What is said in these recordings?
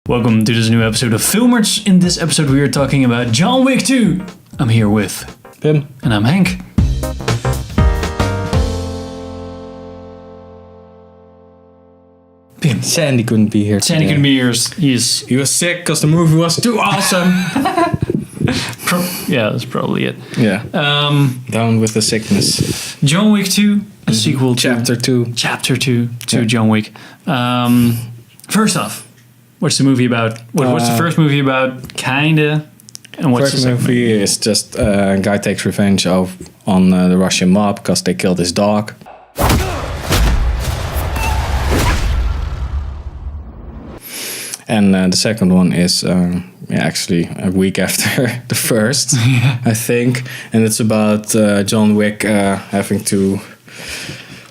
Welcome to this new episode of Filmerds. In this episode we are talking about John Wick 2. I'm here with Pim. And I'm Henk. Pim. Sandy couldn't be here Sandy today. couldn't be here. He was sick because the movie was too awesome. Yeah, that's probably it. Yeah. Down with the sickness. John Wick 2, a sequel to Chapter 2. Chapter 2 to John Wick. First off, what's the movie about? What's the first movie about? Kinda. And what's First the second movie is just a guy takes revenge on the Russian mob because they killed his dog. And the second one is actually a week after the first, I think. And it's about John Wick having to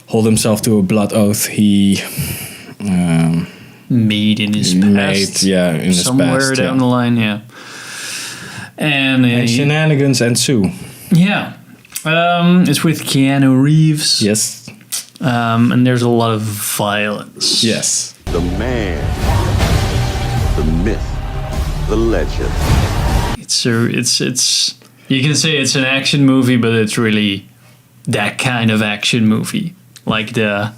hold himself to a blood oath he made in his past. In his somewhere past. down the line, yeah. And shenanigans ensue. Yeah. It's with Keanu Reeves. Yes. And there's a lot of violence. Yes. The man, the myth, the legend. It's you can say it's an action movie, but it's really that kind of action movie. Like the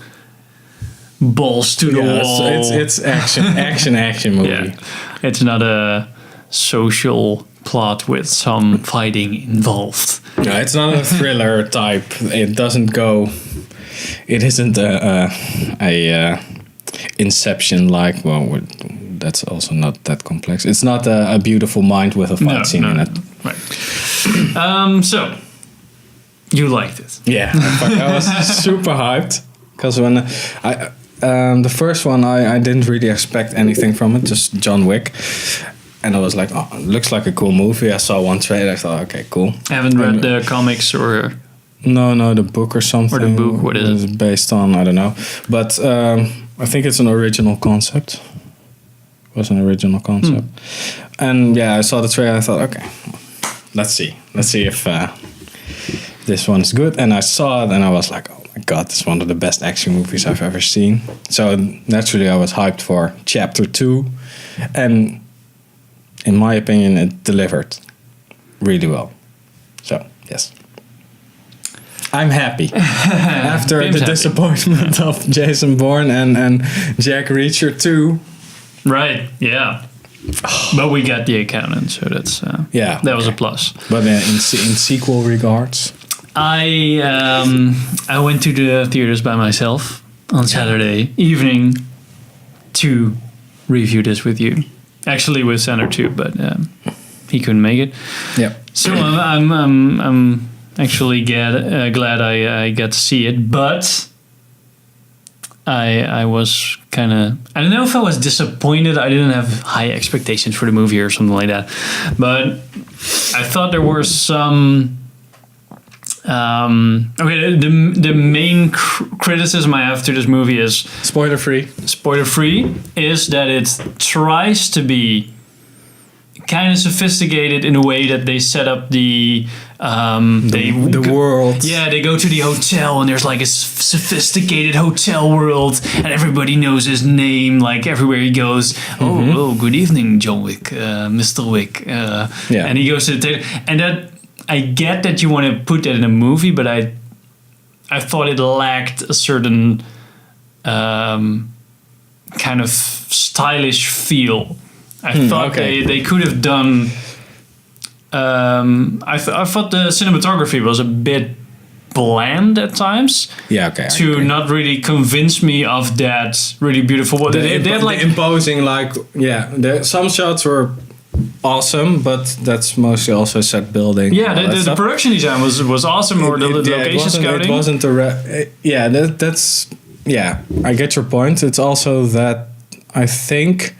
balls to the wall. It's action movie. Yeah. It's not a social plot with some fighting involved. No, it's not a thriller type. It isn't a Inception like. Well, that's also not that complex. It's not a beautiful mind with a fight scene in it. Right. So you liked it? Yeah, I was super hyped because when the first one I didn't really expect anything from it, just John Wick. And I was like, oh, it looks like a cool movie. I saw one trailer. I thought, okay, cool. I haven't read the comics or... No, the book or something. Or the book, what is it? Based on, I don't know. But I think it's an original concept. It was an original concept. And yeah, I saw the trailer. I thought, okay, let's see. Let's see if this one is good. And I saw it and I was like, oh my God, this is one of the best action movies I've ever seen. So naturally I was hyped for Chapter 2. And... in my opinion, it delivered really well. So, yes. I'm happy. After Pim's the happy. disappointment of Jason Bourne and Jack Reacher 2. Right, yeah. But we got the accountant, so that's that was a plus. But in sequel regards? I went to the theaters by myself on Saturday evening to review this with you. Actually, with Sander too, but he couldn't make it. Yeah. So I'm actually glad I got to see it, but I was kind of, I don't know if I was disappointed. I didn't have high expectations for the movie or something like that, but I thought there were some. The main criticism I have to this movie is Spoiler free is that it tries to be kind of sophisticated in a way that they set up the world. Yeah, they go to the hotel and there's like a sophisticated hotel world and everybody knows his name like everywhere he goes. Oh, good evening, John Wick, Mr. Wick. And he goes to the table and that. I get that you want to put that in a movie, but I thought it lacked a certain kind of stylish feel. I thought they could have done... I thought the cinematography was a bit bland at times. Yeah, okay. To not really convince me of that really beautiful... They had like imposing, like... Yeah, some shots were... awesome, but that's mostly also set building. Yeah, the production design was awesome, or the location scouting. It wasn't that's I get your point. It's also that I think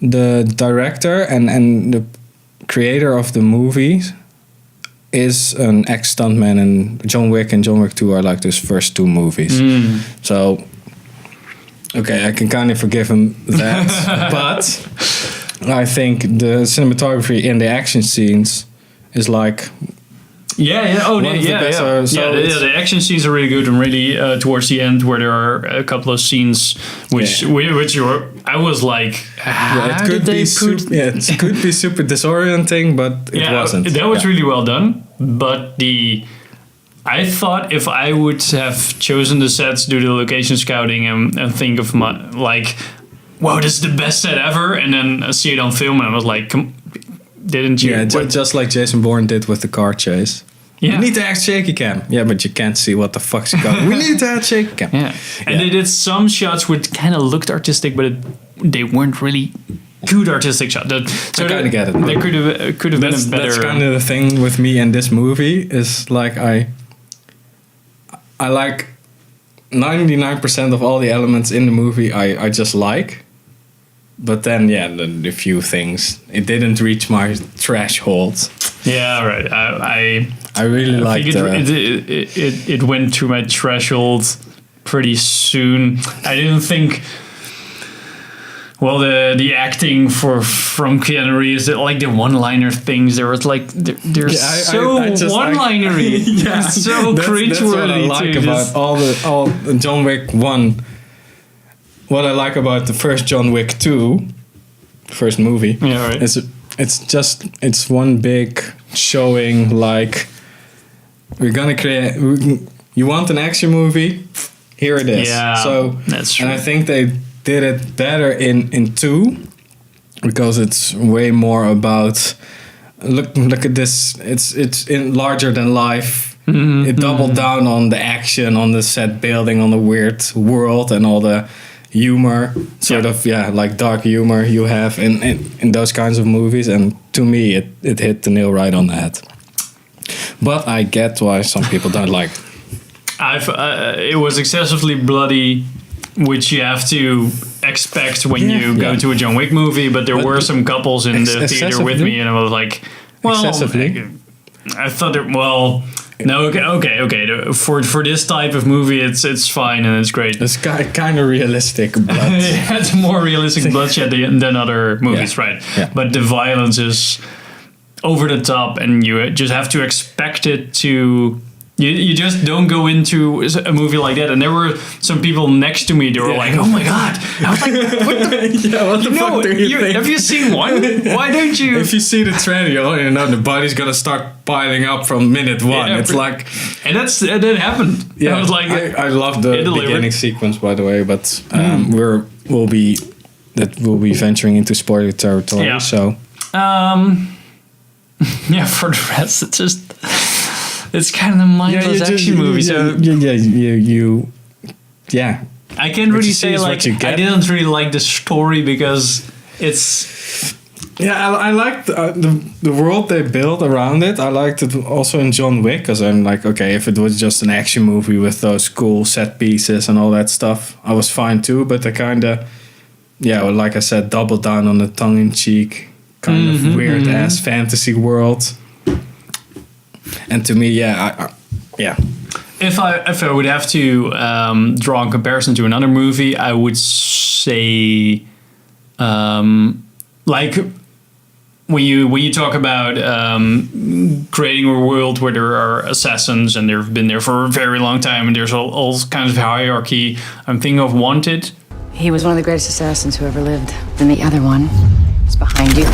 the director and the creator of the movie is an ex-stuntman, and John Wick and John Wick 2 are like his first two movies. So, okay, I can kind of forgive him that, but... I think the cinematography in the action scenes is like Oh, One of the best, the action scenes are really good, and really towards the end, where there are a couple of scenes which I was like, it could be super disorienting, but it wasn't. That was really well done. But I thought if I would have chosen the sets, do the location scouting, and think of my wow, this is the best set ever, and then see it on film, and I was like, didn't you? Yeah, just like Jason Bourne did with the car chase. Yeah. You need to add shaky cam. Yeah, but you can't see what the fuck's going. We need to add shaky cam. Yeah. And they did some shots which kind of looked artistic, but they weren't really good artistic shots. So I kind of get it. There could have been a better... That's kind of the thing with me and this movie is like I like 99% of all the elements in the movie I just like. But then, the few things, it didn't reach my threshold. Yeah, right. I really liked it went to my threshold pretty soon. I didn't think. Well, the acting from Keanu Reeves, like the one-liner things, there was like they're so one-linery, so cringeworthy. That's what I like about all the John Wick 1. What I like about the first John Wick 2, first movie, is it's one big showing like we're gonna create. You want an action movie? Here it is. Yeah, so that's true. And I think they did it better in 2 because it's way more about look at this. It's in larger than life. It doubled down on the action, on the set building, on the weird world, and all the humor, like dark humor you have in those kinds of movies, and to me it hit the nail right on the head. But I get why some people don't like. It was excessively bloody, which you have to expect when you go to a John Wick movie. But there were some couples in the theater with me, and I was like, well, I thought no, okay. For this type of movie, it's fine and it's great. It's kind of realistic, but it's more realistic bloodshed than other movies, right? Yeah. But the violence is over the top, and you just have to expect it to. You just don't go into a movie like that. And there were some people next to me. They were like, "Oh my god!" I was like, "What the fuck do you think? Have you seen one? Why don't you?" If you see the trailer, the body's gonna start piling up from minute 1. It's like, and that happened. Yeah, I was like, I love the beginning sequence, by the way. But we'll be venturing into spoiler territory. Yeah. So, for the rest, it's just. It's kind of a mindless action movie. I can't really say like I didn't really like the story because it's. Yeah, I liked the world they built around it. I liked it also in John Wick because I'm like, okay, if it was just an action movie with those cool set pieces and all that stuff, I was fine too. But they kind of, like I said, doubled down on the tongue-in-cheek kind of weird ass fantasy world. And to me, If I would have to draw a comparison to another movie, I would say, like when you talk about creating a world where there are assassins and they've been there for a very long time and there's all kinds of hierarchy. I'm thinking of Wanted. He was one of the greatest assassins who ever lived, and the other one is behind you.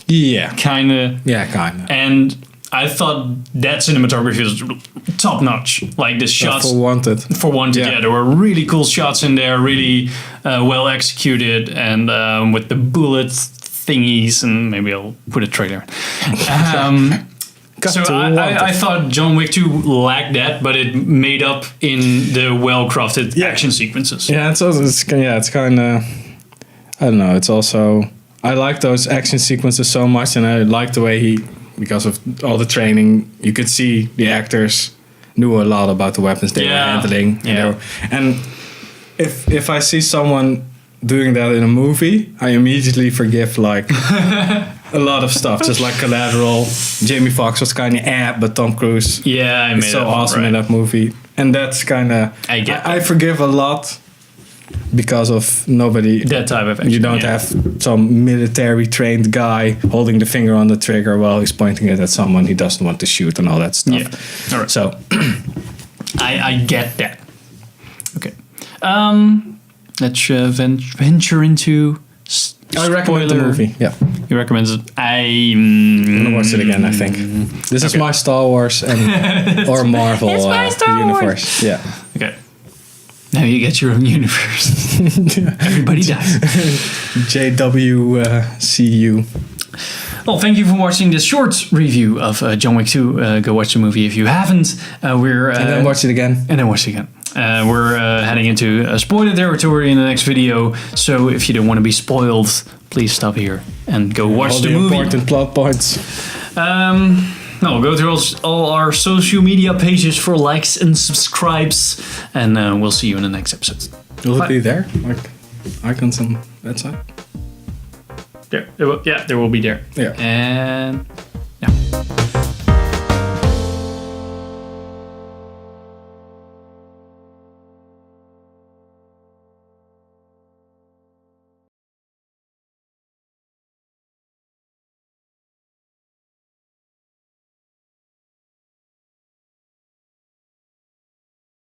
Yeah, kind of. Yeah, kind of. And I thought that cinematography was top notch. Like the shots for Wanted. There were really cool shots in there, really well executed, and with the bullet thingies. And maybe I'll put a trailer. So I thought John Wick 2 lacked that, but it made up in the well-crafted action sequences. Yeah, it's kind of. I don't know. It's also I like those action sequences so much, and I like the way because of all the training, you could see the actors knew a lot about the weapons they were handling. Yeah. And if I see someone doing that in a movie, I immediately forgive like a lot of stuff. Just like Collateral, Jamie Foxx was kind of but Tom Cruise is so awesome in that movie. And that's kind of I forgive a lot because of nobody. That type of action. You don't have some military trained guy holding the finger on the trigger while he's pointing it at someone he doesn't want to shoot and all that stuff. Yeah. All right. So I get that. Okay. Let's venture into. I recommend the movie. Yeah, you recommend it. I'm gonna watch it again. I think this is my Star Wars and or Marvel It's my Star universe. Wars. Yeah. Okay. Now you get your own universe. Everybody dies. JWCU. Well, thank you for watching this short review of John Wick 2. Go watch the movie if you haven't. And then watch it again. And then watch it again. We're heading into spoiler territory in the next video. So if you don't want to be spoiled, please stop here and go watch all the movie. Important plot points. No, go through all our social media pages for likes and subscribes. And we'll see you in the next episode. Will it be there? Like icons on that side? There will be there. Yeah. And